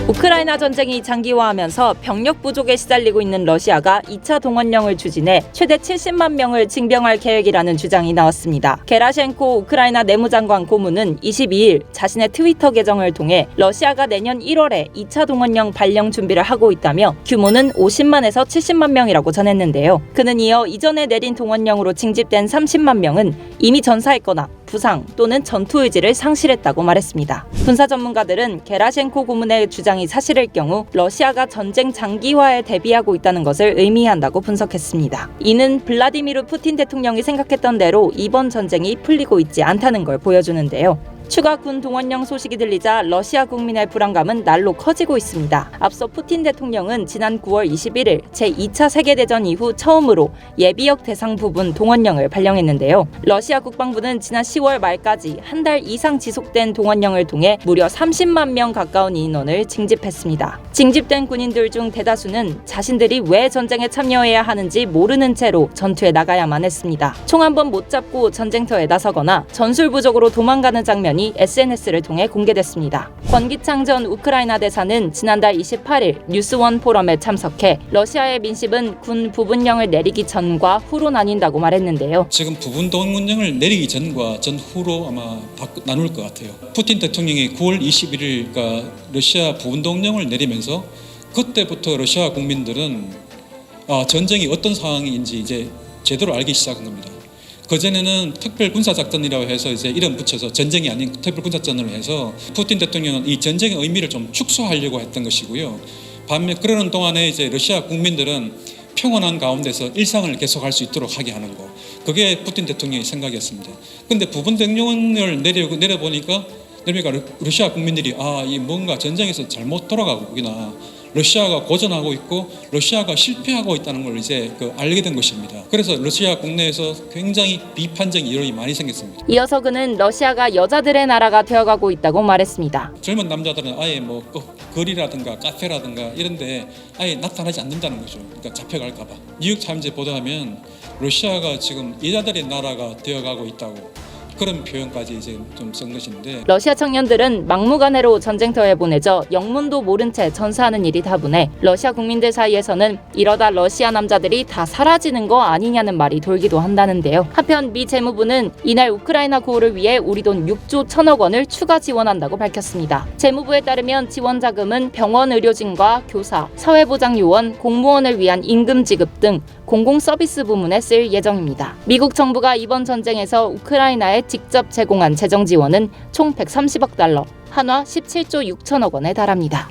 우크라이나 전쟁이 장기화하면서 병력 부족에 시달리고 있는 러시아가 2차 동원령을 추진해 최대 70만 명을 징병할 계획이라는 주장이 나왔습니다. 게라셴코 우크라이나 내무장관 고문은 22일 자신의 트위터 계정을 통해 러시아가 내년 1월에 2차 동원령 발령 준비를 하고 있다며 규모는 50만에서 70만 명이라고 전했는데요. 그는 이어 이전에 내린 동원령으로 징집된 30만 명은 이미 전사했거나 부상 또는 전투 의지를 상실했다고 말했습니다. 군사 전문가들은 게라셴코 고문의 주장이 사실일 경우 러시아가 전쟁 장기화에 대비하고 있다는 것을 의미한다고 분석했습니다. 이는 블라디미르 푸틴 대통령이 생각했던 대로 이번 전쟁이 풀리고 있지 않다는 걸 보여주는데요. 추가 군 동원령 소식이 들리자 러시아 국민의 불안감은 날로 커지고 있습니다. 앞서 푸틴 대통령은 지난 9월 21일 제2차 세계대전 이후 처음으로 예비역 대상 부분 동원령을 발령했는데요. 러시아 국방부는 지난 10월 말까지 한 달 이상 지속된 동원령을 통해 무려 30만 명 가까운 인원을 징집했습니다. 징집된 군인들 중 대다수는 자신들이 왜 전쟁에 참여해야 하는지 모르는 채로 전투에 나가야만 했습니다. 총 한 번 못 잡고 전쟁터에 나서거나 전술 부족으로 도망가는 장면이 SNS를 통해 공개됐습니다. 권기창 전 우크라이나 대사는 지난달 28일 뉴스원 포럼에 참석해 러시아의 민심은 군 부분령을 내리기 전과 후로 나뉜다고 말했는데요. 지금 부분 동원령을 내리기 전과 전후로 아마 나눌 것 같아요. 푸틴 대통령이 9월 21일 러시아 부분 동원령을 내리면서 그때부터 러시아 국민들은 전쟁이 어떤 상황인지 이제 제대로 알기 시작한 겁니다. 그전에는 특별 군사작전이라고 해서 이제 이름 붙여서 전쟁이 아닌 특별 군사작전으로 해서 푸틴 대통령은 이 전쟁의 의미를 좀 축소하려고 했던 것이고요. 반면 그러는 동안에 이제 러시아 국민들은 평온한 가운데서 일상을 계속할 수 있도록 하게 하는 거. 그게 푸틴 대통령의 생각이었습니다. 그런데 부분 동원령을 내려보니까 러시아 국민들이 이 뭔가 전쟁에서 잘못 돌아가고 있구나. 러시아가 고전하고 있고 러시아가 실패하고 있다는 걸 이제 알게 된 것입니다. 그래서 러시아 국내에서 굉장히 비판적인 여론이 많이 생겼습니다. 이어서 그는 러시아가 여자들의 나라가 되어가고 있다고 말했습니다. 젊은 남자들은 아예 거리라든가 카페라든가 이런데 아예 나타나지 않는다는 거죠. 그러니까 잡혀갈까 봐. 뉴욕타임즈에 보도하면 러시아가 지금 여자들의 나라가 되어가고 있다고 그런 표현까지 이제 좀 쓴 것인데 러시아 청년들은 막무가내로 전쟁터에 보내져 영문도 모른 채 전사하는 일이 다분해 러시아 국민들 사이에서는 이러다 러시아 남자들이 다 사라지는 거 아니냐는 말이 돌기도 한다는데요. 한편 미 재무부는 이날 우크라이나 구호를 위해 우리 돈 6조 1천억 원을 추가 지원한다고 밝혔습니다. 재무부에 따르면 지원 자금은 병원 의료진과 교사, 사회보장요원, 공무원을 위한 임금 지급 등 공공 서비스 부문에 쓸 예정입니다. 미국 정부가 이번 전쟁에서 우크라이나에 직접 제공한 재정 지원은 총 130억 달러, 한화 17조 6천억 원에 달합니다.